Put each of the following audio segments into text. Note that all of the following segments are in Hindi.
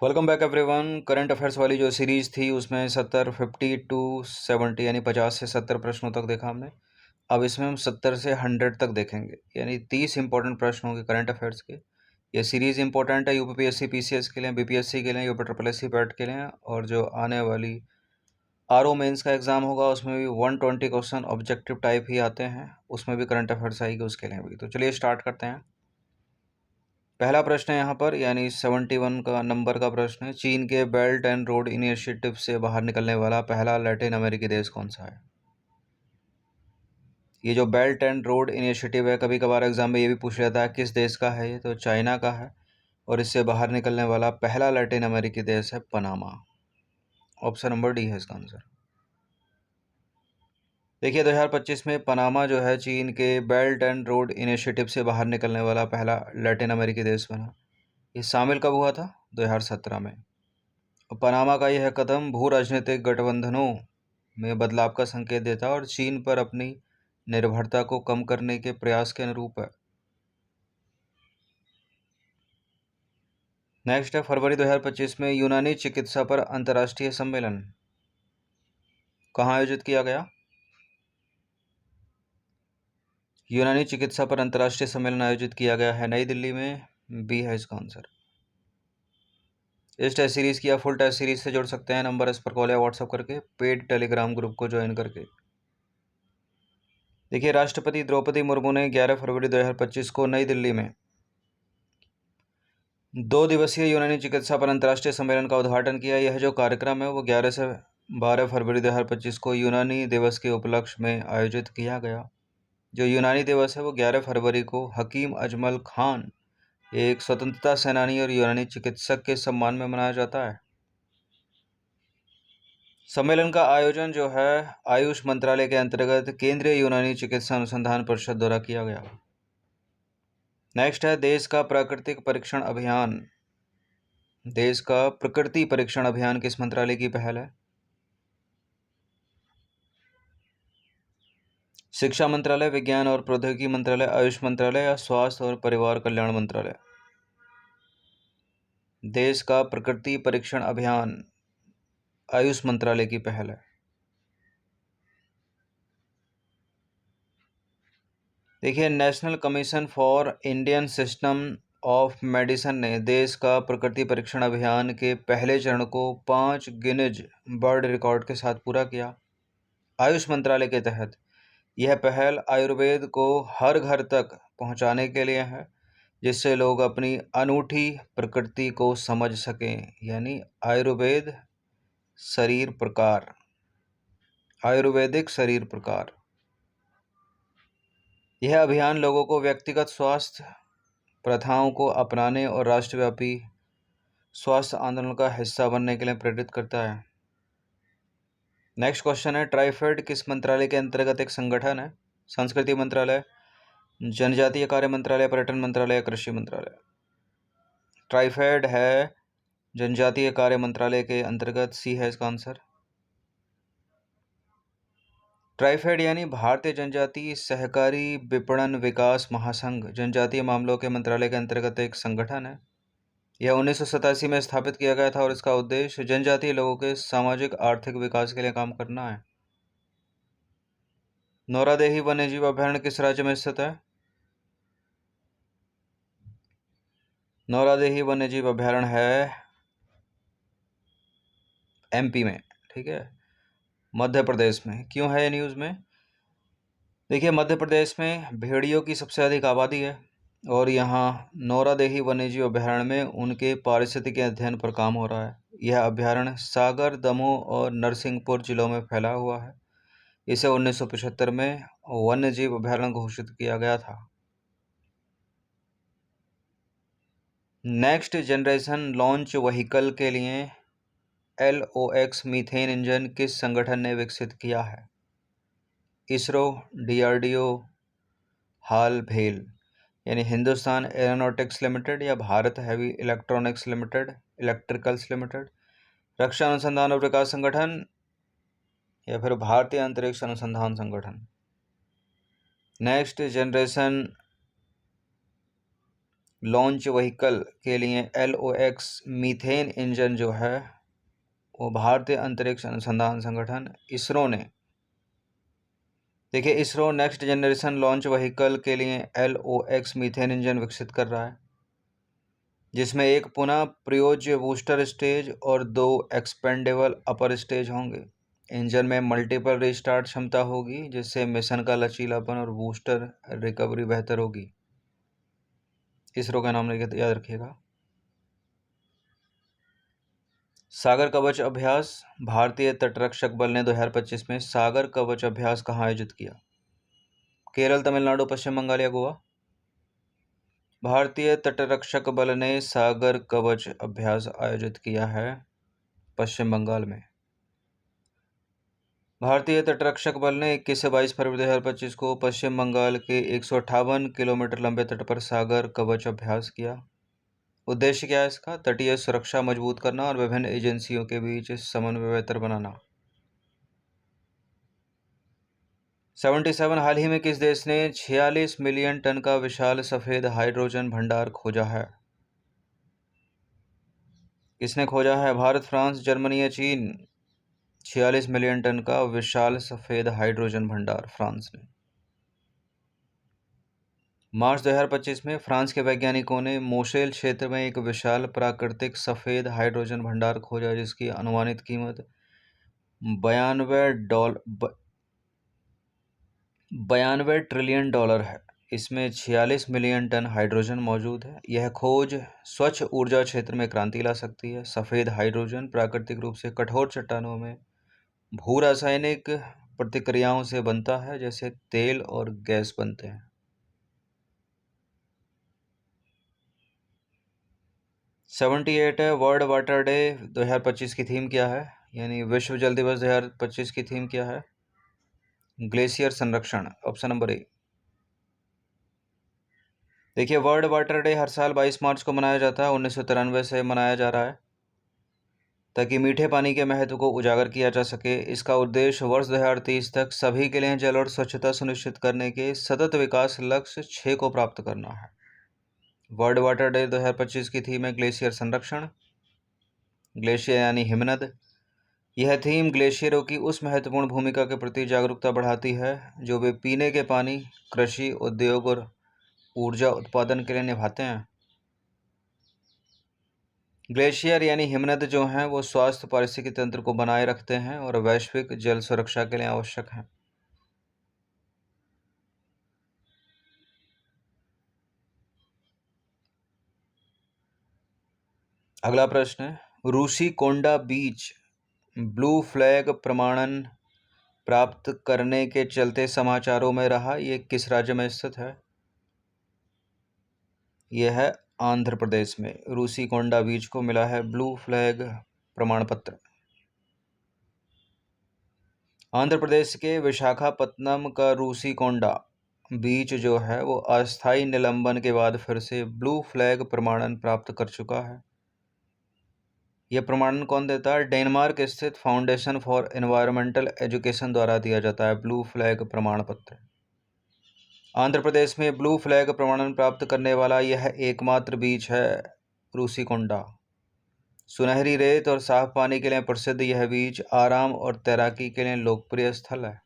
Welcome back everyone. Current affairs वाली जो सीरीज थी उसमें 50 to 70 यानी 50 से 70 प्रश्नों तक देखा हमने। अब इसमें हम 70 से 100 तक देखेंगे, यानी 30 इंपॉर्टेंट प्रश्न होंगे करंट अफेयर्स के। ये सीरीज इंपॉर्टेंट है यूपीपीएससी पीसीएस के लिए, बीपीएससी के लिए, यूपी ट्रिपल एससी पैट के लिए, और जो आने वाली आरओ मेंस का एग्जाम होगा उसमें भी 120 क्वेश्चन ऑब्जेक्टिव टाइप ही आते हैं, उसमें भी करंट अफेयर्स आएगी उसके लिए भी। तो चलिए स्टार्ट करते हैं। पहला प्रश्न है यहाँ पर, यानी 71 का नंबर का प्रश्न है। चीन के बेल्ट एंड रोड इनिशिएटिव से बाहर निकलने वाला पहला लैटिन अमेरिकी देश कौन सा है? ये जो बेल्ट एंड रोड इनिशिएटिव है, कभी कभार एग्जाम में ये भी पूछ लेता है किस देश का है ये, तो चाइना का है। और इससे बाहर निकलने वाला पहला लैटिन अमेरिकी देश है पनामा। ऑप्शन नंबर डी है इसका आंसर। देखिए 2025 में पनामा जो है चीन के बेल्ट एंड रोड इनिशिएटिव से बाहर निकलने वाला पहला लैटिन अमेरिकी देश बना। ये शामिल कब हुआ था? 2017 में। पनामा का यह कदम भू राजनीतिक गठबंधनों में बदलाव का संकेत देता है और चीन पर अपनी निर्भरता को कम करने के प्रयास के अनुरूप है। नेक्स्ट है, फरवरी 2025 में यूनानी चिकित्सा पर अंतर्राष्ट्रीय सम्मेलन कहाँ आयोजित किया गया? यूनानी चिकित्सा पर अंतर्राष्ट्रीय सम्मेलन आयोजित किया गया है नई दिल्ली में। बी है इसका आंसर। इस टेस्ट सीरीज की या फुल टेस्ट सीरीज से जुड़ सकते हैं, नंबर इस पर कॉल या व्हाट्सअप करके, पेड टेलीग्राम ग्रुप को ज्वाइन करके। देखिए राष्ट्रपति द्रौपदी मुर्मू ने 11 फरवरी 2025 को नई दिल्ली में 2 दिवसीय यूनानी चिकित्सा पर अंतर्राष्ट्रीय सम्मेलन का उद्घाटन किया। यह जो कार्यक्रम है वो 11 से 12 फरवरी 2025 को यूनानी दिवस के उपलक्ष्य में आयोजित किया गया। जो यूनानी दिवस है वो 11 फरवरी को हकीम अजमल खान, एक स्वतंत्रता सेनानी और यूनानी चिकित्सक के सम्मान में मनाया जाता है। सम्मेलन का आयोजन जो है आयुष मंत्रालय के अंतर्गत केंद्रीय यूनानी चिकित्सा अनुसंधान परिषद द्वारा किया गया। नेक्स्ट है, देश का प्राकृतिक परीक्षण अभियान। देश का प्रकृति परीक्षण अभियान किस मंत्रालय की पहल है? शिक्षा मंत्रालय, विज्ञान और प्रौद्योगिकी मंत्रालय, आयुष मंत्रालय या स्वास्थ्य और परिवार कल्याण मंत्रालय? देश का प्रकृति परीक्षण अभियान आयुष मंत्रालय की पहल है। देखिए national commission for Indian system of medicine ने देश का प्रकृति परीक्षण अभियान के पहले चरण को 5 गिनीज वर्ल्ड रिकॉर्ड के साथ पूरा किया। आयुष मंत्रालय के तहत यह पहल आयुर्वेद को हर घर तक पहुंचाने के लिए है, जिससे लोग अपनी अनूठी प्रकृति को समझ सकें, यानी आयुर्वेद शरीर प्रकार, आयुर्वेदिक शरीर प्रकार। यह अभियान लोगों को व्यक्तिगत स्वास्थ्य प्रथाओं को अपनाने और राष्ट्रव्यापी स्वास्थ्य आंदोलन का हिस्सा बनने के लिए प्रेरित करता है। नेक्स्ट क्वेश्चन है, ट्राइफेड किस मंत्रालय के अंतर्गत एक संगठन है? संस्कृति मंत्रालय, जनजातीय कार्य मंत्रालय, पर्यटन मंत्रालय, कृषि मंत्रालय? ट्राइफेड है जनजातीय कार्य मंत्रालय के अंतर्गत। सी है इसका आंसर। ट्राइफेड यानी भारतीय जनजातीय सहकारी विपणन विकास महासंघ जनजातीय मामलों के मंत्रालय के अंतर्गत एक संगठन है। यह 1987 में स्थापित किया गया था और इसका उद्देश्य जनजातीय लोगों के सामाजिक आर्थिक विकास के लिए काम करना है। नौरादेही वन्यजीव अभयारण्य किस राज्य में स्थित है? नौरादेही वन्यजीव अभयारण्य है एमपी में, ठीक है, मध्य प्रदेश में। क्यों है ये न्यूज़ में? देखिए मध्य प्रदेश में भेड़ियों की सबसे अधिक आबादी है और यहाँ नौरादेही वन्यजीव अभयारण्य में उनके पारिस्थितिकी अध्ययन पर काम हो रहा है। यह अभयारण्य सागर, दमोह और नरसिंहपुर जिलों में फैला हुआ है। इसे 1975 में वन्यजीव अभयारण्य घोषित किया गया था। नेक्स्ट जनरेशन लॉन्च व्हीकल के लिए LOX मीथेन इंजन किस संगठन ने विकसित किया है? इसरो, DRDO, हाल भेल, यानी हिंदुस्तान एरोनॉटिक्स लिमिटेड या Bharat heavy electronics limited, electricals limited, रक्षा अनुसंधान और विकास संगठन या फिर भारतीय अंतरिक्ष अनुसंधान संगठन? नेक्स्ट जनरेशन लॉन्च व्हीकल के लिए LOX मीथेन इंजन जो है वो भारतीय अंतरिक्ष अनुसंधान संगठन इसरो ने, देखिए ISRO next generation launch vehicle के लिए LOX मीथेन इंजन विकसित कर रहा है, जिसमें एक पुनः प्रयोज्य बूस्टर स्टेज और 2 एक्सपेंडेबल अपर स्टेज होंगे। इंजन में मल्टीपल रिस्टार्ट क्षमता होगी, जिससे मिशन का लचीलापन और बूस्टर रिकवरी बेहतर होगी। इसरो का नाम याद रखिएगा। सागर कवच अभ्यास, भारतीय तटरक्षक बल ने 2025 में सागर कवच अभ्यास कहाँ आयोजित किया? केरल, तमिलनाडु, पश्चिम बंगाल या गोवा? भारतीय तटरक्षक बल ने सागर कवच अभ्यास आयोजित किया है पश्चिम बंगाल में। भारतीय तटरक्षक बल ने 21 से 22 फरवरी 2025 को पश्चिम बंगाल के 158 किलोमीटर लंबे तट पर सागर कवच अभ्यास किया। उद्देश्य क्या है इसका? तटीय सुरक्षा मजबूत करना और विभिन्न एजेंसियों के बीच समन्वय बेहतर बनाना। 77 हाल ही में किस देश ने 46 मिलियन टन का विशाल सफेद हाइड्रोजन भंडार खोजा है? किसने खोजा है? भारत, फ्रांस, जर्मनी या चीन? 46 मिलियन टन का विशाल सफेद हाइड्रोजन भंडार फ्रांस ने। मार्च 2025 में फ्रांस के वैज्ञानिकों ने मोसेल क्षेत्र में एक विशाल प्राकृतिक सफेद हाइड्रोजन भंडार खोजा, जिसकी अनुमानित कीमत 92 ट्रिलियन डॉलर है। इसमें 46 मिलियन टन हाइड्रोजन मौजूद है। यह खोज स्वच्छ ऊर्जा क्षेत्र में क्रांति ला सकती है। सफेद हाइड्रोजन प्राकृतिक रूप से कठोर चट्टानों में भू रासायनिक प्रतिक्रियाओं से बनता है, जैसे तेल और गैस बनते हैं। 78 है। वर्ल्ड वाटर डे 2025 की थीम क्या है? यानी विश्व जल दिवस 2025 की थीम क्या है? ग्लेशियर संरक्षण, ऑप्शन नंबर ए। देखिए वर्ल्ड वाटर डे हर साल 22 मार्च को मनाया जाता है। 1993 से मनाया जा रहा है ताकि मीठे पानी के महत्व को उजागर किया जा सके। इसका उद्देश्य वर्ष 2030 तक सभी के लिए जल और स्वच्छता सुनिश्चित करने के सतत विकास लक्ष्य 6 को प्राप्त करना है। वर्ल्ड वाटर डे 2025 की थीम है ग्लेशियर संरक्षण। ग्लेशियर यानी हिमनद। यह थीम ग्लेशियरों की उस महत्वपूर्ण भूमिका के प्रति जागरूकता बढ़ाती है जो वे पीने के पानी, कृषि, उद्योग और ऊर्जा उत्पादन के लिए निभाते हैं। ग्लेशियर यानी हिमनद जो हैं वो स्वास्थ्य पारिस्थितिकी तंत्र को बनाए रखते हैं और वैश्विक जल सुरक्षा के लिए आवश्यक हैं। अगला प्रश्न है, रूसी कोंडा बीच ब्लू फ्लैग प्रमाणन प्राप्त करने के चलते समाचारों में रहा, ये किस राज्य में स्थित है? यह है आंध्र प्रदेश में। रूसी कोंडा बीच को मिला है ब्लू फ्लैग प्रमाण पत्र। आंध्र प्रदेश के विशाखापत्तनम का रूसी कोंडा बीच जो है वो अस्थायी निलंबन के बाद फिर से ब्लू फ्लैग प्रमाणन प्राप्त कर चुका है। यह प्रमाणन कौन देता है? डेनमार्क स्थित फाउंडेशन फॉर एनवायरमेंटल एजुकेशन द्वारा दिया जाता है ब्लू फ्लैग प्रमाण पत्र। आंध्र प्रदेश में ब्लू फ्लैग प्रमाणन प्राप्त करने वाला यह एकमात्र बीच है रूसी कोंडा। सुनहरी रेत और साफ पानी के लिए प्रसिद्ध यह बीच आराम और तैराकी के लिए लोकप्रिय स्थल है।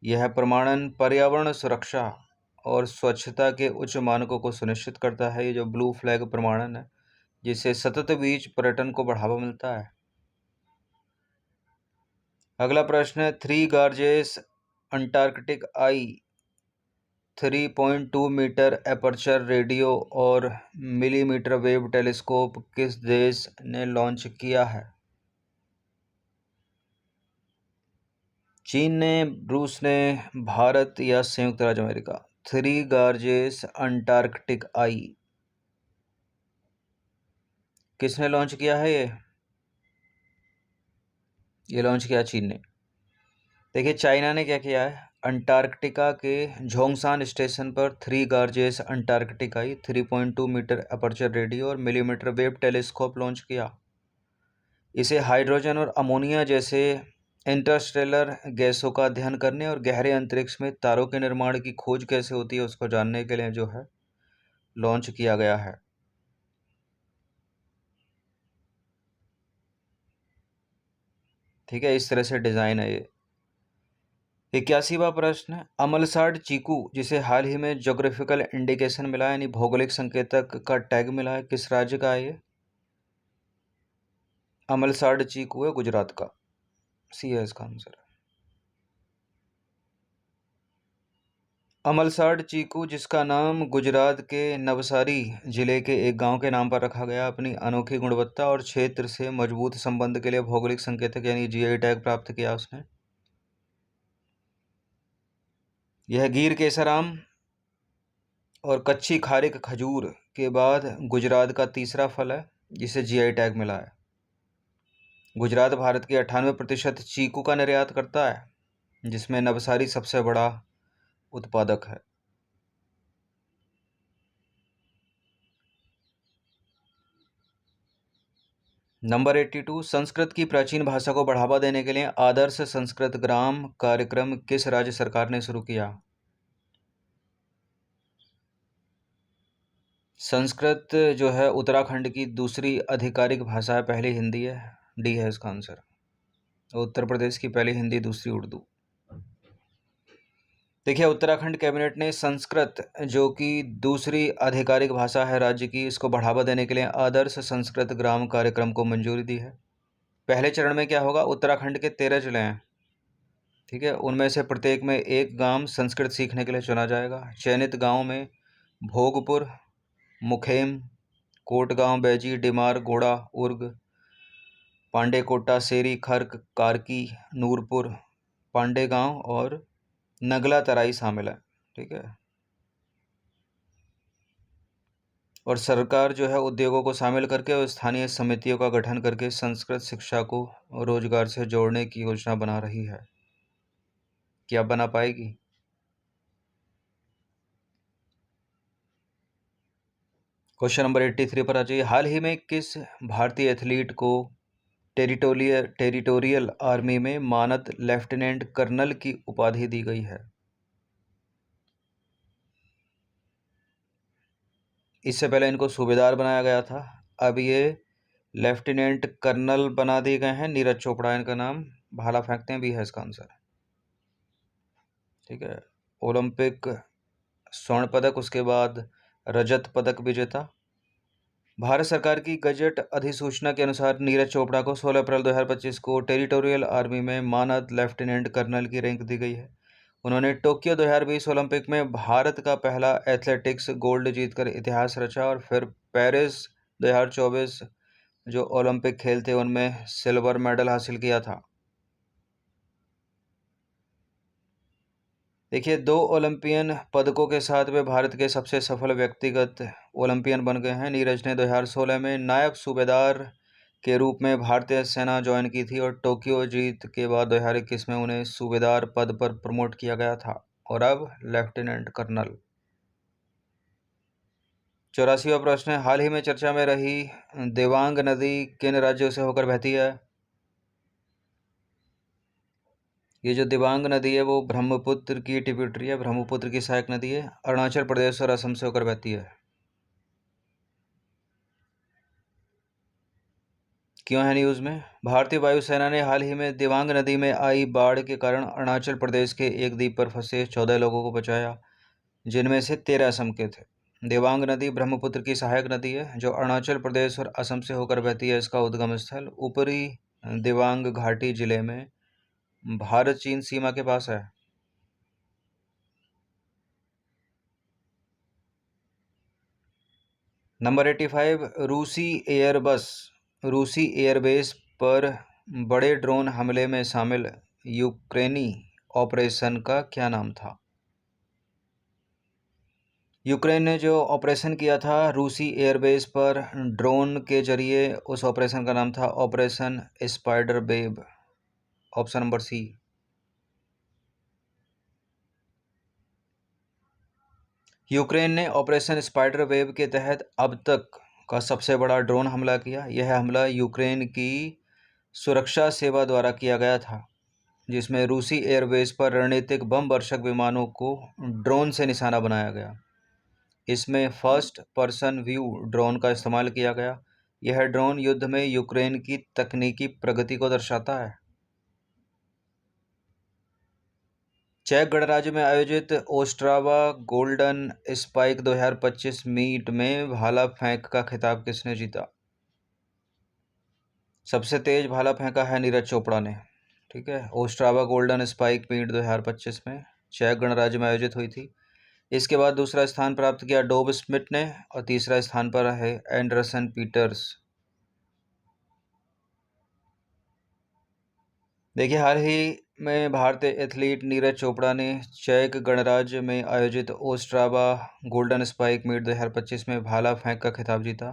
यह प्रमाणन पर्यावरण सुरक्षा और स्वच्छता के उच्च मानकों को सुनिश्चित करता है। ये जो ब्लू फ्लैग प्रमाणन है, जिससे सतत बीच पर्यटन को बढ़ावा मिलता है। अगला प्रश्न है, 3 गार्जेस अंटार्कटिक आई 3.2 मीटर एपर्चर रेडियो और मिलीमीटर वेव टेलीस्कोप किस देश ने लॉन्च किया है? चीन ने, रूस ने, भारत या संयुक्त राज्य अमेरिका? 3 गार्जेस अंटार्कटिक आई किसने लॉन्च किया है? ये लॉन्च किया चीन ने। देखिए चाइना ने क्या किया है, अंटार्कटिका के झोंगसान स्टेशन पर 3 गार्जेस अंटार्कटिक आई 3.2 मीटर अपर्चर रेडियो और मिलीमीटर वेव टेलीस्कोप लॉन्च किया। इसे हाइड्रोजन और अमोनिया जैसे इंटरस्टेलर गैसों का अध्ययन करने और गहरे अंतरिक्ष में तारों के निर्माण की खोज कैसे होती है उसको जानने के लिए जो है लॉन्च किया गया है? ठीक है, इस तरह से डिज़ाइन है ये। 81वां प्रश्न, अमलसाड चीकू जिसे हाल ही में ज्योग्राफिकल इंडिकेशन मिला है यानी भौगोलिक संकेतक का टैग मिला है, किस राज्य का है ये? अमलसाड चीकू है गुजरात का। सी है इसका आंसर। अमलसाड चीकू जिसका नाम गुजरात के नवसारी जिले के एक गांव के नाम पर रखा गया, अपनी अनोखी गुणवत्ता और क्षेत्र से मजबूत संबंध के लिए भौगोलिक संकेतक यानी जीआई टैग प्राप्त किया उसने। यह गिर केसराम और कच्ची खारिक खजूर के बाद गुजरात का तीसरा फल है जिसे जीआई टैग मिला है। गुजरात भारत के 98% चीकू का निर्यात करता है, जिसमें नवसारी सबसे बड़ा उत्पादक है। नंबर 82, संस्कृत की प्राचीन भाषा को बढ़ावा देने के लिए आदर्श संस्कृत ग्राम कार्यक्रम किस राज्य सरकार ने शुरू किया? संस्कृत जो है उत्तराखंड की दूसरी आधिकारिक भाषा है, पहली हिंदी है, डी है इसका आंसर। उत्तर प्रदेश की पहली हिंदी, दूसरी उर्दू। देखिए, उत्तराखंड कैबिनेट ने संस्कृत जो कि दूसरी आधिकारिक भाषा है राज्य की, इसको बढ़ावा देने के लिए आदर्श संस्कृत ग्राम कार्यक्रम को मंजूरी दी है। पहले चरण में क्या होगा, उत्तराखंड के 13 जिले हैं, ठीक है, उनमें से प्रत्येक में एक गांव संस्कृत सीखने के लिए चुना जाएगा। चयनित गांव में भोगपुर, मुखेम, कोटगांव, बैजी, डिमार, गोड़ा, उर्ग, पांडेकोटा, सेरी, खर्क, कारकी, नूरपुर, पांडेगांव और नगला तराई शामिल है। ठीक है, और सरकार जो है उद्योगों को शामिल करके और स्थानीय समितियों का गठन करके संस्कृत शिक्षा को रोजगार से जोड़ने की योजना बना रही है। क्या बना पाएगी? क्वेश्चन नंबर 83 पर आ जाइए। हाल ही में किस भारतीय एथलीट को टेरिटोरियल आर्मी में मानद लेफ्टिनेंट कर्नल की उपाधि दी गई है? इससे पहले इनको सूबेदार बनाया गया था, अब ये लेफ्टिनेंट कर्नल बना दिए गए हैं। नीरज चोपड़ा इनका नाम, भाला फेंकते हैं, भी है इसका आंसर। ठीक है, ओलंपिक स्वर्ण पदक, उसके बाद रजत पदक विजेता। भारत सरकार की गजट अधिसूचना के अनुसार नीरज चोपड़ा को 16 अप्रैल 2025 को टेरिटोरियल आर्मी में मानद लेफ्टिनेंट कर्नल की रैंक दी गई है। उन्होंने टोक्यो 2020 ओलंपिक में भारत का पहला एथलेटिक्स गोल्ड जीतकर इतिहास रचा और फिर पेरिस 2024 जो ओलंपिक खेल थे उनमें सिल्वर मेडल हासिल किया था। देखिए, 2 ओलंपियन पदकों के साथ वे भारत के सबसे सफल व्यक्तिगत ओलंपियन बन गए हैं। नीरज ने 2016 में नायब सूबेदार के रूप में भारतीय सेना ज्वाइन की थी और टोक्यो जीत के बाद 2021 में उन्हें सूबेदार पद पर प्रमोट किया गया था और अब लेफ्टिनेंट कर्नल। 84वां प्रश्न है, हाल ही में चर्चा में रही देवांग नदी किन राज्यों से होकर बहती है? ये जो दिबांग नदी है वो ब्रह्मपुत्र की ट्रिब्यूटरी है, ब्रह्मपुत्र की सहायक नदी है, अरुणाचल प्रदेश और असम से होकर बहती है। क्यों है न्यूज़ में? भारतीय वायुसेना ने हाल ही में दिबांग नदी में आई बाढ़ के कारण अरुणाचल प्रदेश के एक द्वीप पर फंसे 14 लोगों को बचाया, जिनमें से 13 असम के थे। दिबांग नदी ब्रह्मपुत्र की सहायक नदी है जो अरुणाचल प्रदेश और असम से होकर बहती है। इसका उद्गम स्थल ऊपरी दिबांग घाटी जिले में भारत चीन सीमा के पास है। नंबर 85, रूसी एयरबेस पर बड़े ड्रोन हमले में शामिल यूक्रेनी ऑपरेशन का क्या नाम था? यूक्रेन ने जो ऑपरेशन किया था रूसी एयरबेस पर ड्रोन के जरिए, उस ऑपरेशन का नाम था operation spider web, option number C. Ukraine ने ऑपरेशन स्पाइडर वेब के तहत अब तक का सबसे बड़ा ड्रोन हमला किया। यह हमला यूक्रेन की सुरक्षा सेवा द्वारा किया गया था, जिसमें रूसी एयरबेस पर रणनीतिक बम वर्षक विमानों को ड्रोन से निशाना बनाया गया। इसमें फर्स्ट पर्सन व्यू ड्रोन का इस्तेमाल किया गया। यह ड्रोन युद्ध में यूक्रेन की तकनीकी प्रगति को दर्शाता है। चेक गणराज्य में आयोजित ओस्ट्रावा गोल्डन स्पाइक 2025 मीट में भाला फेंक का खिताब किसने जीता? सबसे तेज भाला फेंका है नीरज चोपड़ा ने। ठीक है, ओस्ट्रावा गोल्डन स्पाइक मीट 2025 में चेक गणराज्य में आयोजित हुई थी। इसके बाद दूसरा स्थान प्राप्त किया डोब स्मिथ ने और तीसरा स्थान पर है एंडरसन पीटर्स। देखिए, हाल ही में भारतीय एथलीट नीरज चोपड़ा ने चेक गणराज्य में आयोजित ओस्ट्रावा गोल्डन स्पाइक मीट 2025 में भाला फेंक का खिताब जीता।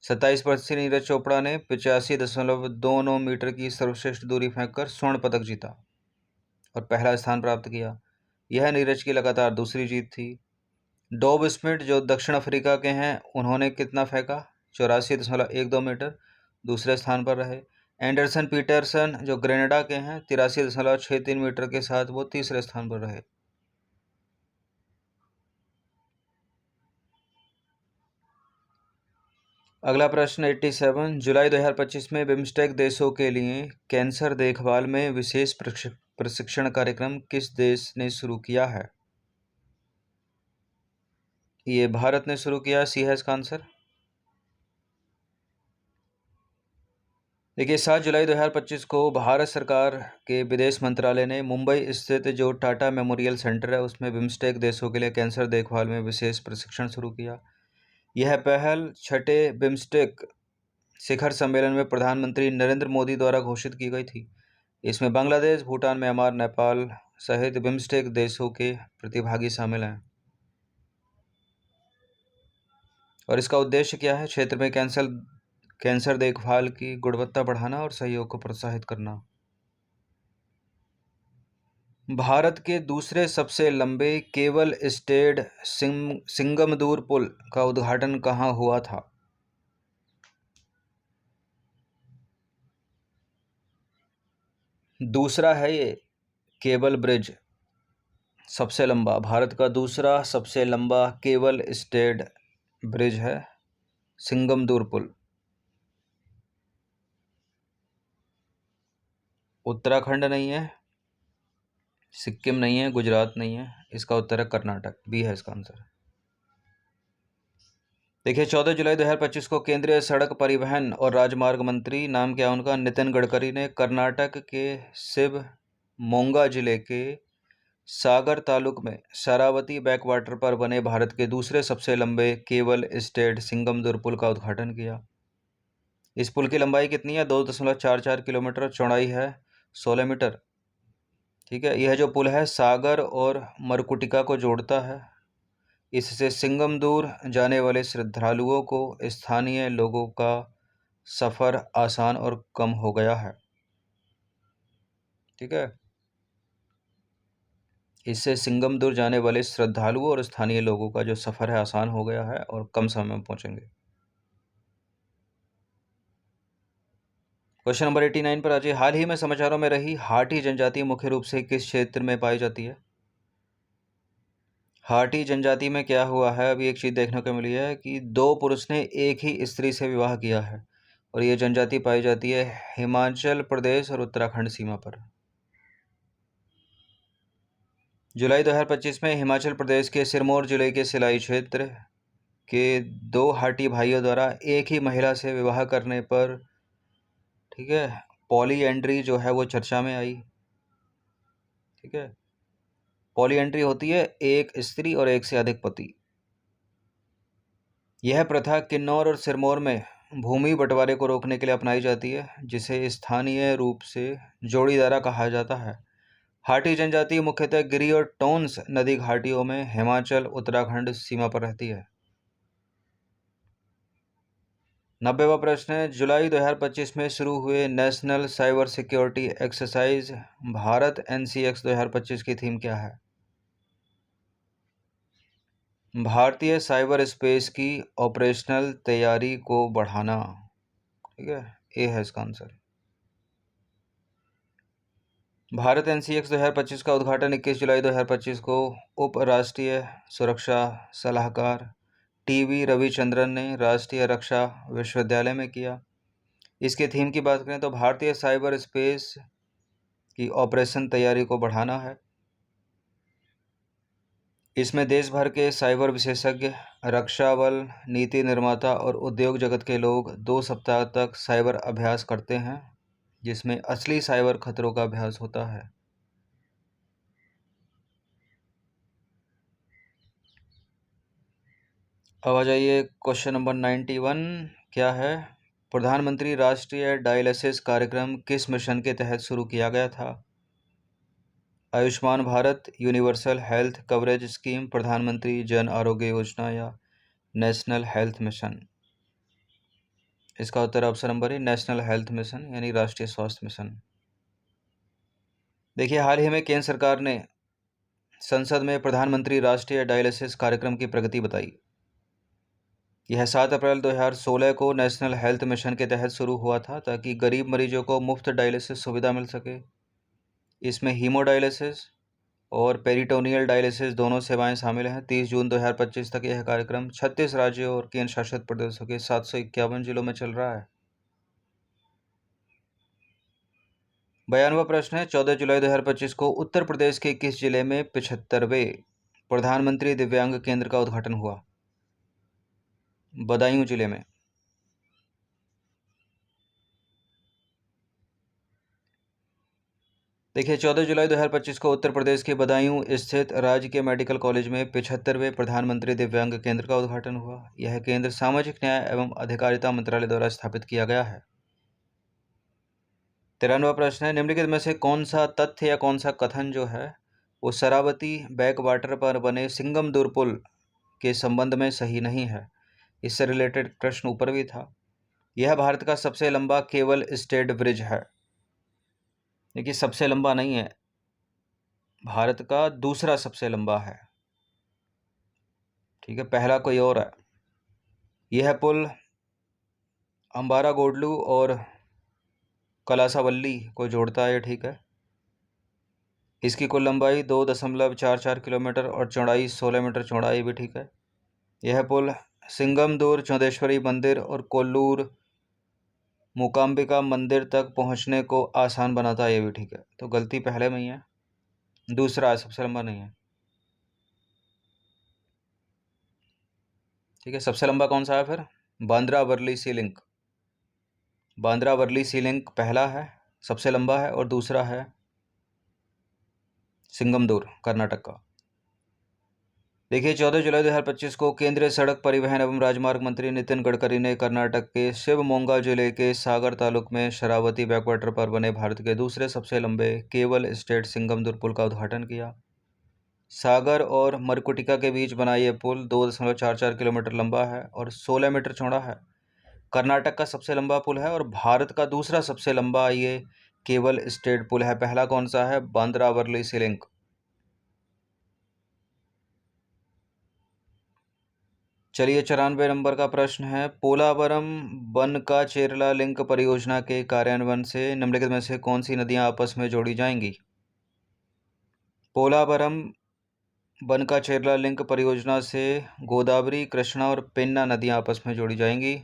27 वर्षीय नीरज चोपड़ा ने 85.29 मीटर की सर्वश्रेष्ठ दूरी फेंककर स्वर्ण पदक जीता और पहला स्थान प्राप्त किया। यह नीरज की लगातार दूसरी जीत थी। डोब स्मिथ जो दक्षिण अफ्रीका के हैं, उन्होंने कितना फेंका? 84.12 मीटर, दूसरे स्थान पर रहे। एंडरसन पीटरसन जो ग्रेनेडा के हैं, 83.63 मीटर के साथ वो तीसरे स्थान पर रहे। अगला प्रश्न 87, जुलाई 2025 में बिम्स्टेक देशों के लिए कैंसर देखभाल में विशेष प्रशिक्षण कार्यक्रम किस देश ने शुरू किया है? ये भारत ने शुरू किया। सी है इसका आंसर। देखिए, 7 जुलाई 2025 को भारत सरकार के विदेश मंत्रालय ने मुंबई स्थित जो टाटा मेमोरियल सेंटर है उसमें बिम्स्टेक देशों के लिए कैंसर देखभाल में विशेष प्रशिक्षण शुरू किया। यह पहल छठे बिम्स्टेक शिखर सम्मेलन में प्रधानमंत्री नरेंद्र मोदी द्वारा घोषित की गई थी। इसमें बांग्लादेश, भूटान, म्यांमार, नेपाल सहित बिम्स्टेक देशों के प्रतिभागी शामिल हैं। और इसका उद्देश्य क्या है? क्षेत्र में कैंसर देखभाल की गुणवत्ता बढ़ाना और सहयोग को प्रोत्साहित करना। भारत के दूसरे सबसे लंबे केबल स्टेड सिंगमदूर पुल का उद्घाटन कहाँ हुआ था? दूसरा है ये केबल ब्रिज, सबसे लंबा, भारत का दूसरा सबसे लंबा केबल स्टेड ब्रिज है सिंगमदूर पुल। उत्तराखंड नहीं है, सिक्किम नहीं है, गुजरात नहीं है, इसका उत्तर है कर्नाटक। बी है इसका आंसर। देखिए, 14 जुलाई 2025 को केंद्रीय सड़क परिवहन और राजमार्ग मंत्री, नाम क्या उनका, नितिन गडकरी ने कर्नाटक के शिवमोगा जिले के सागर तालुक में शरावती बैकवाटर पर बने भारत के दूसरे सबसे लंबे केबल स्टेड सिंगमदुर पुल का उद्घाटन किया। इस पुल की लंबाई कितनी है? 2.44 किलोमीटर, चौड़ाई है 16 मीटर। ठीक है, यह जो पुल है सागर और मरकुटिका को जोड़ता है। इससे सिंगमदूर जाने वाले श्रद्धालुओं को स्थानीय लोगों का सफ़र आसान और कम हो गया है। ठीक है, इससे सिंगमदूर जाने वाले श्रद्धालुओं और स्थानीय लोगों का जो सफ़र है आसान हो गया है और कम समय में पहुंचेंगे। क्वेश्चन नंबर 89 पर आ जाइए। हाल ही में समाचारों में रही हाटी जनजाति मुख्य रूप से किस क्षेत्र में पाई जाती है? हाटी जनजाति में क्या हुआ है, अभी एक चीज़ देखने को मिली है कि दो पुरुष ने एक ही स्त्री से विवाह किया है और ये जनजाति पाई जाती है हिमाचल प्रदेश और उत्तराखंड सीमा पर। जुलाई 2025 में हिमाचल प्रदेश के सिरमौर जिले के सिलाई क्षेत्र के दो हाटी भाइयों द्वारा एक ही महिला से विवाह करने पर, ठीक है, पॉलीएंड्री जो है वो चर्चा में आई। ठीक है, पॉलीएंड्री होती है एक स्त्री और एक से अधिक पति। यह प्रथा किन्नौर और सिरमौर में भूमि बंटवारे को रोकने के लिए अपनाई जाती है, जिसे स्थानीय रूप से जोड़ीदारा कहा जाता है। हाटी जनजाति मुख्यतः गिरी और टोंस नदी घाटियों में हिमाचल उत्तराखंड सीमा पर रहती है। 90वां प्रश्न है, जुलाई 2025 में शुरू हुए national cyber security exercise Bharat NCX 2025 की थीम क्या है? भारतीय साइबर स्पेस की ऑपरेशनल तैयारी को बढ़ाना। ठीक है, ए है इसका आंसर। भारत NCX 2025 का उद्घाटन 21 जुलाई 2025 को उप राष्ट्रीय सुरक्षा सलाहकार TV रविचंद्रन ने राष्ट्रीय रक्षा विश्वविद्यालय में किया। इसके थीम की बात करें तो भारतीय साइबर स्पेस की ऑपरेशन तैयारी को बढ़ाना है। इसमें देश भर के साइबर विशेषज्ञ, रक्षा बल, नीति निर्माता और उद्योग जगत के लोग 2 सप्ताह तक साइबर अभ्यास करते हैं, जिसमें असली साइबर खतरों का अभ्यास होता है। अब आ जाइए क्वेश्चन नंबर 91। क्या है? प्रधानमंत्री राष्ट्रीय डायलिसिस कार्यक्रम किस मिशन के तहत शुरू किया गया था? Ayushman Bharat, universal health coverage scheme, प्रधानमंत्री जन आरोग्य योजना या नेशनल हेल्थ मिशन? इसका उत्तर option number A, national health mission यानी राष्ट्रीय स्वास्थ्य मिशन। देखिए, हाल ही में केंद्र सरकार ने संसद में प्रधानमंत्री राष्ट्रीय डायलिसिस कार्यक्रम की प्रगति बताई। यह 7 अप्रैल 2016 को नेशनल हेल्थ मिशन के तहत शुरू हुआ था ताकि गरीब मरीजों को मुफ्त डायलिसिस सुविधा मिल सके। इसमें हीमोडायलिसिस और पेरिटोनियल डायलिसिस दोनों सेवाएं शामिल हैं। 30 जून 2025 तक यह कार्यक्रम 36 राज्यों और केंद्र शासित प्रदेशों के 751 जिलों में चल रहा है। 92वां प्रश्न है, 14 जुलाई 2025 को उत्तर प्रदेश के किस जिले में 75वें प्रधानमंत्री दिव्यांग केंद्र का उद्घाटन हुआ? बदायूं जिले में। देखिए, 14 जुलाई 2025 को उत्तर प्रदेश के बदायूं स्थित राजकीय मेडिकल कॉलेज में 75वें प्रधानमंत्री दिव्यांग केंद्र का उद्घाटन हुआ। यह केंद्र सामाजिक न्याय एवं अधिकारिता मंत्रालय द्वारा स्थापित किया गया है। 93वां प्रश्न है, निम्नलिखित में से कौन सा तथ्य या कौन सा कथन जो है वो शरावती बैकवाटर पर बने सिंगमदुर पुल के संबंध में सही नहीं है? इससे रिलेटेड प्रश्न ऊपर भी था। यह भारत का सबसे लंबा केबल स्टेड ब्रिज है। देखिए, सबसे लंबा नहीं है, भारत का दूसरा सबसे लंबा है। ठीक है, पहला कोई और है। यह पुल अंबारा गोडलू और कलासावल्ली को जोड़ता है। ठीक है, इसकी कुल लंबाई 2.44 किलोमीटर और चौड़ाई 16 मीटर चौड़ाई भी। ठीक है, यह पुल सिंगमदूर चौदेश्वरी मंदिर और कोल्लूर मूकांबिका मंदिर तक पहुंचने को आसान बनाता है। ये भी ठीक है, तो गलती पहले में ही है, दूसरा है, सबसे लंबा नहीं है। ठीक है, सबसे लंबा कौन सा है फिर? बांद्रा वर्ली सी लिंक। बांद्रा वर्ली सी लिंक पहला है, सबसे लंबा है, और दूसरा है सिंगमदूर, कर्नाटक का। देखिए, 14 जुलाई 2025 को केंद्रीय सड़क परिवहन एवं राजमार्ग मंत्री नितिन गडकरी ने कर्नाटक के शिवमोगा जिले के सागर तालुक में शरावती बैकवाटर पर बने भारत के दूसरे सबसे लंबे केबल स्टेड सिंगमदुर पुल का उद्घाटन किया। सागर और मरकुटिका के बीच बना यह पुल 2.44 किलोमीटर लंबा है और 16 मीटर चौड़ा है। कर्नाटक का सबसे लंबा पुल है और भारत का दूसरा सबसे लंबा ये केबल स्टेड पुल है। पहला कौन सा है? बांद्रा वर्ली सी लिंक। चलिए, 94 नंबर का प्रश्न है, पोलावरम बनका चेरला लिंक परियोजना के कार्यान्वयन से निम्नलिखित में से कौन सी नदियां आपस में जोड़ी जाएंगी? पोलावरम बनका चेरला लिंक परियोजना से गोदावरी, कृष्णा और पेन्ना नदियां आपस में जोड़ी जाएंगी।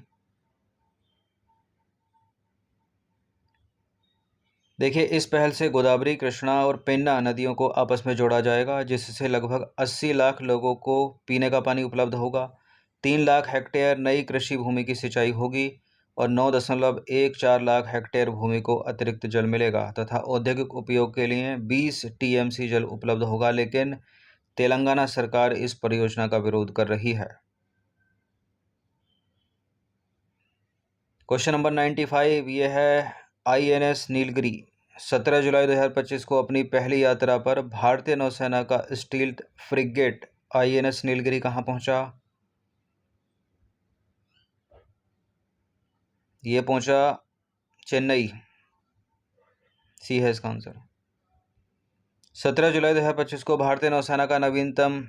देखिए, इस पहल से गोदावरी, कृष्णा और पेन्ना नदियों को आपस में जोड़ा जाएगा, जिससे लगभग 80 लाख लोगों को पीने का पानी उपलब्ध होगा। 3 लाख हेक्टेयर नई कृषि भूमि की सिंचाई होगी और 9.14 लाख हेक्टेयर भूमि को अतिरिक्त जल मिलेगा तथा औद्योगिक उपयोग के लिए 20 TMC जल उपलब्ध होगा। लेकिन तेलंगाना सरकार इस परियोजना का विरोध कर रही है। क्वेश्चन नंबर 95 ये है, INS नीलगिरी 17 जुलाई 2025 को अपनी पहली यात्रा पर भारतीय नौसेना का स्टील्थ फ्रिगेट INS नीलगिरी कहाँ पहुंचा? ये पहुंचा चेन्नई। सी है इसका आंसर। 17 जुलाई 2025 को भारतीय नौसेना का नवीनतम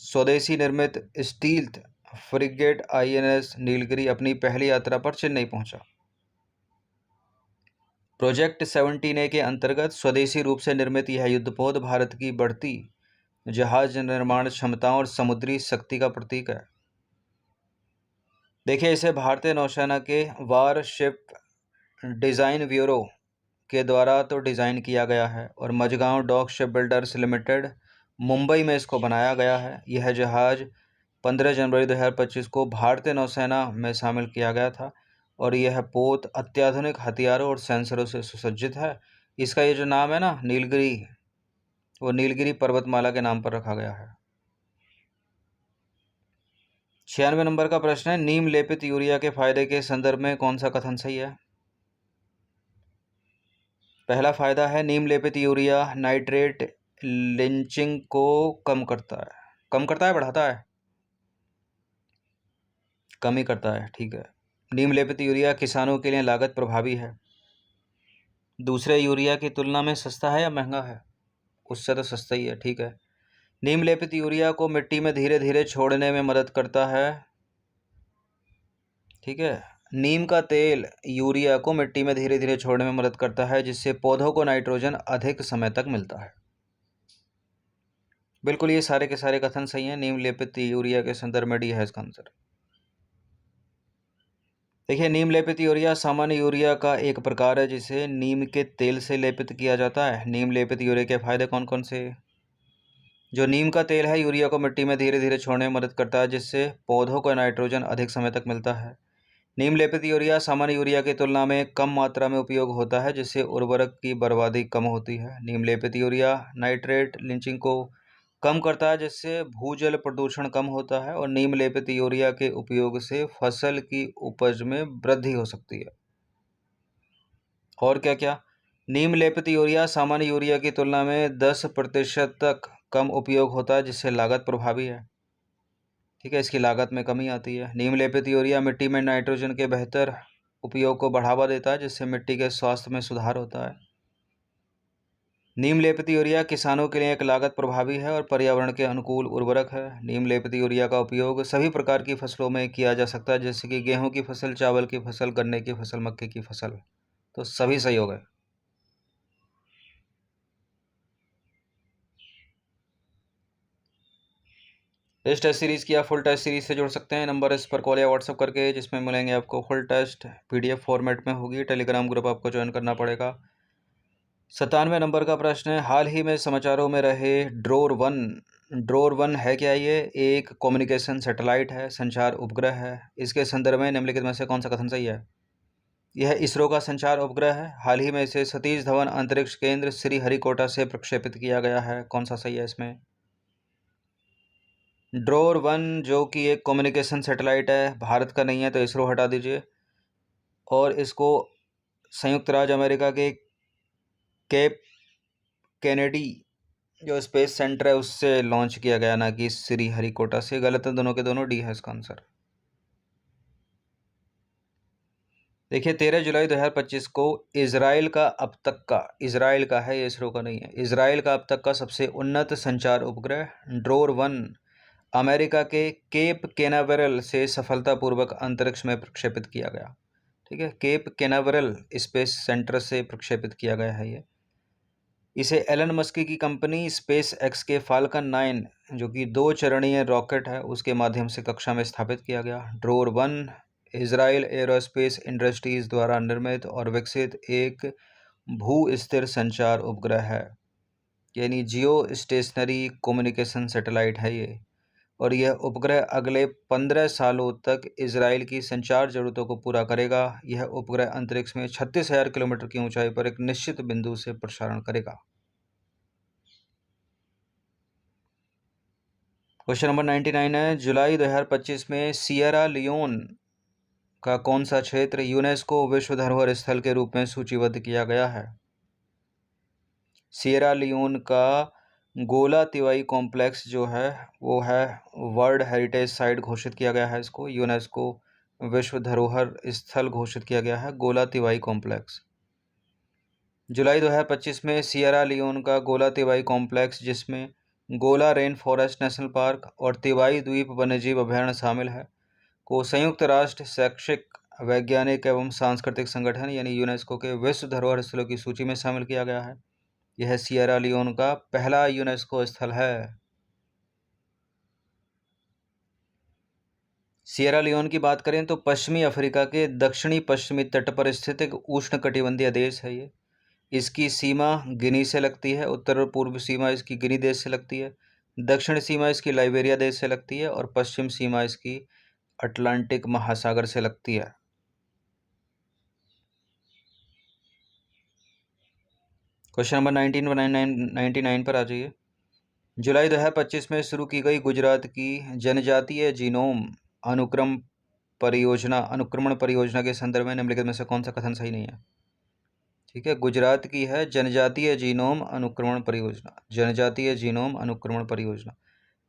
स्वदेशी निर्मित स्टील्थ फ्रिगेट INS नीलगिरी अपनी पहली यात्रा पर चेन्नई पहुंचा। प्रोजेक्ट 17A के अंतर्गत स्वदेशी रूप से निर्मित यह युद्धपोत भारत की बढ़ती जहाज निर्माण क्षमताओं और समुद्री शक्ति का प्रतीक है। देखिए, इसे भारतीय नौसेना के वारशिप डिज़ाइन ब्यूरो के द्वारा तो डिज़ाइन किया गया है और Mazagon dock ship builders limited Mumbai में इसको बनाया गया है। यह जहाज़ 15 जनवरी 2025 को भारतीय नौसेना में शामिल किया गया था और यह पोत अत्याधुनिक हथियारों और सेंसरों से सुसज्जित है। इसका ये जो नाम है ना, नीलगिरी, वो नीलगिरी पर्वतमाला के नाम पर रखा गया है। 96 नंबर का प्रश्न है, नीम लेपित यूरिया के फायदे के संदर्भ में कौन सा कथन सही है? पहला फायदा है, नीम लेपित यूरिया नाइट्रेट लिंचिंग को कम करता है। कम करता है, बढ़ाता है? कम ही करता है, ठीक है। नीम लेपित यूरिया किसानों के लिए लागत प्रभावी है। दूसरे यूरिया की तुलना में सस्ता है या महंगा है? उससे तो सस्ता ही है, ठीक है। नीम लेपित यूरिया को मिट्टी में धीरे धीरे छोड़ने में मदद करता है, ठीक है। नीम का तेल यूरिया को मिट्टी में धीरे धीरे छोड़ने में मदद करता है, जिससे पौधों को नाइट्रोजन अधिक समय तक मिलता है। बिल्कुल, ये सारे के सारे कथन सही हैं। नीम लेपित यूरिया के संदर्भ में डी है इसका आंसर। देखिए, नीम लेपित यूरिया सामान्य यूरिया का एक प्रकार है जिसे नीम के तेल से लेपित किया जाता है। नीम लेपित यूरिया के फायदे कौन कौन से? जो नीम का तेल है यूरिया को मिट्टी में धीरे धीरे छोड़ने में मदद करता है, जिससे पौधों को नाइट्रोजन अधिक समय तक मिलता है। नीम लेपित यूरिया सामान्य यूरिया की तुलना में कम मात्रा में उपयोग होता है, जिससे उर्वरक की बर्बादी कम होती है। नीम लेपित यूरिया नाइट्रेट लिंचिंग को कम करता है, जिससे भूजल प्रदूषण कम होता है और नीम लेपित यूरिया के उपयोग से फसल की उपज में वृद्धि हो सकती है। और क्या क्या? नीम लेपित यूरिया सामान्य यूरिया की तुलना में 10% तक कम उपयोग होता है, जिससे लागत प्रभावी है, ठीक है। इसकी लागत में कमी आती है। नीम लेपित यूरिया मिट्टी में नाइट्रोजन के बेहतर उपयोग को बढ़ावा देता है, जिससे मिट्टी के स्वास्थ्य में सुधार होता है। नीम लेपित यूरिया किसानों के लिए एक लागत प्रभावी है और पर्यावरण के अनुकूल उर्वरक है। नीम लेपित यूरिया का उपयोग सभी प्रकार की फसलों में किया जा सकता है, जैसे कि गेहूं की फसल, चावल की फसल, गन्ने की फसल, मक्के की फसल। तो सभी सही हो गए। इस टेस्ट सीरीज़ की आप फुल टेस्ट सीरीज से जुड़ सकते हैं। नंबर इस पर कॉल या व्हाट्सअप करके, जिसमें मिलेंगे आपको फुल टेस्ट PDF फॉर्मेट में होगी। टेलीग्राम ग्रुप आपको ज्वाइन करना पड़ेगा। 97 नंबर का प्रश्न है, हाल ही में समाचारों में रहे ड्रोर 1 है क्या? ये एक कम्युनिकेशन सैटेलाइट है, संचार उपग्रह है। इसके संदर्भ में निम्नलिखित में से कौन सा कथन सही है? यह इसरो का संचार उपग्रह है। हाल ही में इसे सतीश धवन अंतरिक्ष केंद्र श्रीहरिकोटा से प्रक्षेपित किया गया है। कौन सा सही है इसमें? ड्रोर 1 जो कि एक कम्युनिकेशन सैटेलाइट है, भारत का नहीं है, तो इसरो हटा दीजिए। और इसको संयुक्त राज्य अमेरिका के केप कैनेडी जो स्पेस सेंटर है उससे लॉन्च किया गया, ना कि श्रीहरिकोटा से। गलत है दोनों के दोनों, डी है इसका आंसर। देखिए, 13 जुलाई 2025 को इजराइल का है, ये इसरो का नहीं है, इजराइल का अब तक का सबसे उन्नत संचार उपग्रह ड्रोर 1 अमेरिका के केप केनावेरल से सफलतापूर्वक अंतरिक्ष में प्रक्षेपित किया गया, ठीक है। केप केनावेरल स्पेस सेंटर से प्रक्षेपित किया गया है ये। इसे एलन मस्क की कंपनी स्पेस एक्स के फाल्कन 9 जो कि 2 चरणीय रॉकेट है उसके माध्यम से कक्षा में स्थापित किया गया। ड्रोर 1 इजराइल एरोस्पेस इंडस्ट्रीज द्वारा निर्मित और विकसित एक भू स्थिर संचार उपग्रह है, यानी जियो स्टेशनरी कम्युनिकेशन सैटेलाइट है ये। और यह उपग्रह अगले 15 सालों तक इजराइल की संचार जरूरतों को पूरा करेगा। यह उपग्रह अंतरिक्ष में 36,000 किलोमीटर की ऊंचाई पर एक निश्चित बिंदु से प्रसारण करेगा। क्वेश्चन नंबर 99 है, जुलाई 2025 में सियरा लियोन का कौन सा क्षेत्र यूनेस्को विश्व धरोहर स्थल के रूप में सूचीबद्ध किया गया है? सियरा लियोन का गोला तिवाई कॉम्प्लेक्स जो है वो है वर्ल्ड हेरिटेज साइट घोषित किया गया है। इसको यूनेस्को विश्व धरोहर स्थल घोषित किया गया है, गोला तिवाई कॉम्प्लेक्स। जुलाई 2025 में सियरा लियोन का गोला तिवाई कॉम्प्लेक्स, जिसमें गोला रेन फॉरेस्ट नेशनल पार्क और तिवाई द्वीप वन्यजीव अभयारण्य शामिल है, को संयुक्त राष्ट्र शैक्षिक वैज्ञानिक एवं सांस्कृतिक संगठन यानी यूनेस्को के विश्व धरोहर स्थलों की सूची में शामिल किया गया है। यह सिएरा लियोन का पहला यूनेस्को स्थल है। सिएरा लियोन की बात करें तो पश्चिमी अफ्रीका के दक्षिणी पश्चिमी तट पर स्थित एक उष्णकटिबंधीय देश है ये। इसकी सीमा गिनी से लगती है, उत्तर और पूर्व सीमा इसकी गिनी देश से लगती है, दक्षिण सीमा इसकी लाइबेरिया देश से लगती है और पश्चिम सीमा इसकी अटलांटिक महासागर से लगती है। क्वेश्चन नंबर 99 पर आ जाइए। जुलाई 2025 में शुरू की गई गुजरात की जनजातीय जीनोम अनुक्रमण परियोजना के संदर्भ में निम्नलिखित में से कौन सा कथन सही नहीं है? ठीक है, गुजरात की है जनजातीय जीनोम अनुक्रमण परियोजना। जनजातीय जीनोम अनुक्रमण परियोजना,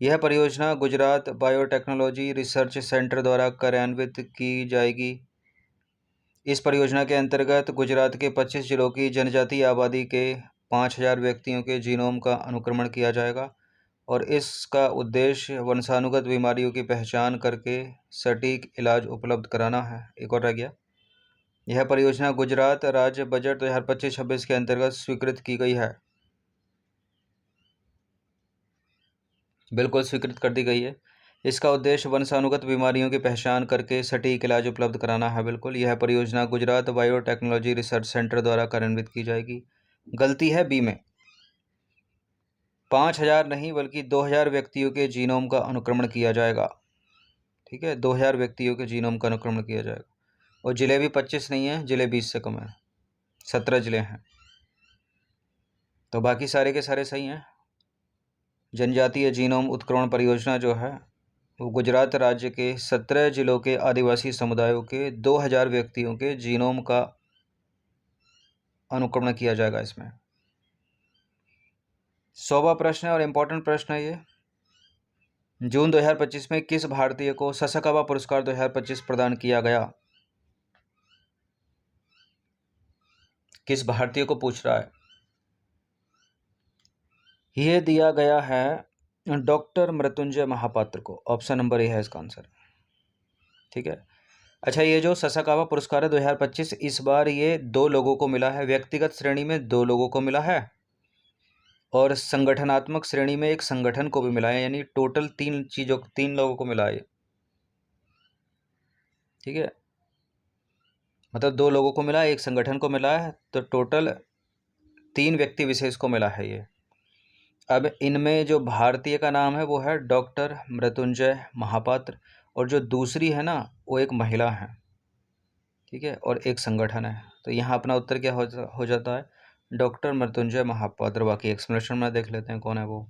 यह परियोजना गुजरात बायोटेक्नोलॉजी रिसर्च सेंटर द्वारा कार्यान्वित की जाएगी। इस परियोजना के अंतर्गत गुजरात के 25 जिलों की जनजातीय आबादी के 5000 व्यक्तियों के जीनोम का अनुक्रमण किया जाएगा और इसका उद्देश्य वंशानुगत बीमारियों की पहचान करके सटीक इलाज उपलब्ध कराना है। एक और रह गया। यह परियोजना गुजरात राज्य बजट 2025-26 के अंतर्गत स्वीकृत की गई है। बिल्कुल स्वीकृत कर दी गई है। इसका उद्देश्य वंशानुगत बीमारियों की पहचान करके सटीक इलाज उपलब्ध कराना है। बिल्कुल, यह परियोजना गुजरात बायोटेक्नोलॉजी रिसर्च सेंटर द्वारा कार्यान्वित की जाएगी। गलती है बी में, 5000 नहीं बल्कि 2000 व्यक्तियों के जीनोम का अनुक्रमण किया जाएगा। ठीक है, 2000 व्यक्तियों के जीनोम का अनुक्रमण किया जाएगा। और जिले भी 25 नहीं है, जिले 20 से कम है, 17 जिले हैं। तो बाकी सारे के सारे सही हैं। जनजातीय जीनोम उत्क्रमण परियोजना जो है वो गुजरात राज्य के 17 जिलों के आदिवासी समुदायों के 2000 व्यक्तियों के जीनोम का अनुक्रमण किया जाएगा। इसमें 100वां प्रश्न है और इम्पोर्टेंट प्रश्न है ये। जून 2025 में किस भारतीय को ससाकावा पुरस्कार 2025 प्रदान किया गया? किस भारतीय को पूछ रहा है? ये दिया गया है डॉक्टर मृत्युंजय महापात्र को। ऑप्शन नंबर ए है इसका आंसर। ठीक है। अच्छा, ये जो ससाकावा पुरस्कार है 2025, इस बार ये 2 लोगों को मिला है। व्यक्तिगत श्रेणी में 2 लोगों को मिला है और संगठनात्मक श्रेणी में एक संगठन को भी मिला है, यानी टोटल 3 लोगों को मिला है। ठीक है, मतलब 2 लोगों को मिला है, एक संगठन को मिला है, तो टोटल 3 व्यक्ति विशेष को मिला है ये। अब इनमें जो भारतीय का नाम है वो है डॉक्टर मृत्युंजय महापात्र और जो दूसरी है ना वो एक महिला है। ठीक है, और एक संगठन है। तो यहाँ अपना उत्तर क्या हो जाता है? डॉक्टर मृत्युंजय महापात्र। बाकी एक्सप्लेनेशन में देख लेते हैं कौन है वो।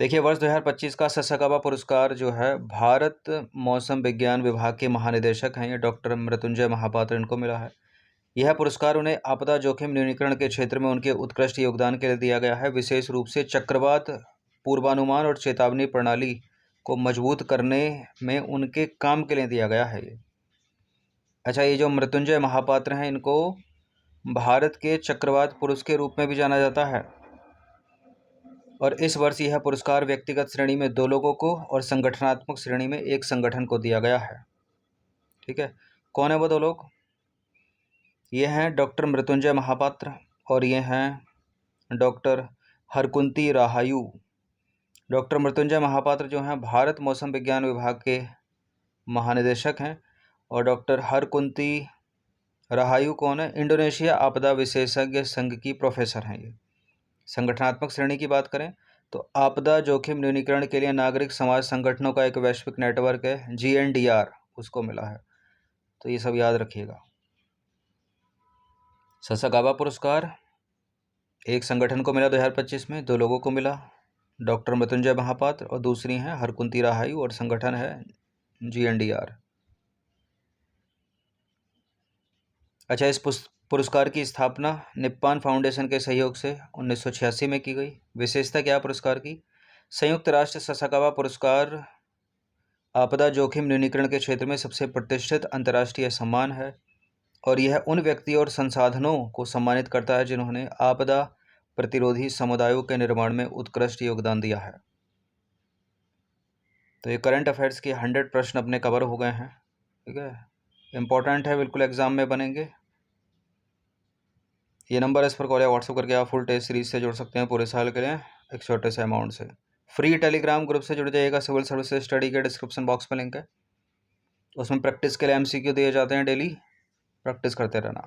देखिए, वर्ष 2025 का ससाकावा पुरस्कार जो है भारत मौसम विज्ञान विभाग के महानिदेशक हैं ये डॉक्टर मृत्युंजय महापात्र, इनको मिला है। यह पुरस्कार उन्हें आपदा जोखिम न्यूनीकरण के क्षेत्र में उनके उत्कृष्ट योगदान के लिए दिया गया है। विशेष रूप से चक्रवात पूर्वानुमान और चेतावनी प्रणाली को मजबूत करने में उनके काम के लिए दिया गया है ये। अच्छा, ये जो मृत्युंजय महापात्र हैं इनको भारत के चक्रवात पुरुष के रूप में भी जाना जाता है और इस वर्ष यह पुरस्कार व्यक्तिगत श्रेणी में 2 लोगों को और संगठनात्मक श्रेणी में एक संगठन को दिया गया है। ठीक है, कौन है वो 2 लोग? ये हैं डॉक्टर मृत्युंजय महापात्र और ये हैं डॉक्टर हरकुंती राहायू। डॉक्टर मृत्युंजय महापात्र जो हैं भारत मौसम विज्ञान विभाग के महानिदेशक हैं और डॉक्टर हरकुंती राहायू कौन है? इंडोनेशिया आपदा विशेषज्ञ संघ की प्रोफेसर हैं ये। संगठनात्मक श्रेणी की बात करें तो आपदा जोखिम न्यूनीकरण के लिए नागरिक समाज संगठनों का एक वैश्विक नेटवर्क है, GNDR, उसको मिला है। तो ये सब याद रखिएगा। ससाकावा पुरस्कार एक संगठन को मिला 2025 में, 2 लोगों को मिला, डॉक्टर मृत्युंजय महापात्र और दूसरी हैं हरकुंती राहायू और संगठन है GNDR। अच्छा, इस पुरस्कार की स्थापना निप्पॉन फाउंडेशन के सहयोग से 1986 में की गई। विशेषता क्या पुरस्कार की? संयुक्त राष्ट्र ससाकावा पुरस्कार आपदा जोखिम न्यूनीकरण के क्षेत्र में सबसे प्रतिष्ठित अंतर्राष्ट्रीय सम्मान है और यह उन व्यक्तियों और संसाधनों को सम्मानित करता है जिन्होंने आपदा प्रतिरोधी समुदायों के निर्माण में उत्कृष्ट योगदान दिया है। तो ये करंट अफेयर्स के 100 प्रश्न अपने कवर हो गए हैं। ठीक है, इंपॉर्टेंट है, बिल्कुल एग्जाम में बनेंगे। ये नंबर इस पर कॉल या व्हाट्सअप करके आप फुल टेस्ट सीरीज से जुड़ सकते हैं पूरे साल के लिए एक छोटे से अमाउंट से। फ्री टेलीग्राम ग्रुप से जुड़ जाइएगा, सिविल सर्विसेज स्टडी के डिस्क्रिप्शन बॉक्स में लिंक है। उसमें प्रैक्टिस के लिए एमसीक्यू दिए जाते हैं, डेली प्रैक्टिस करते रहना।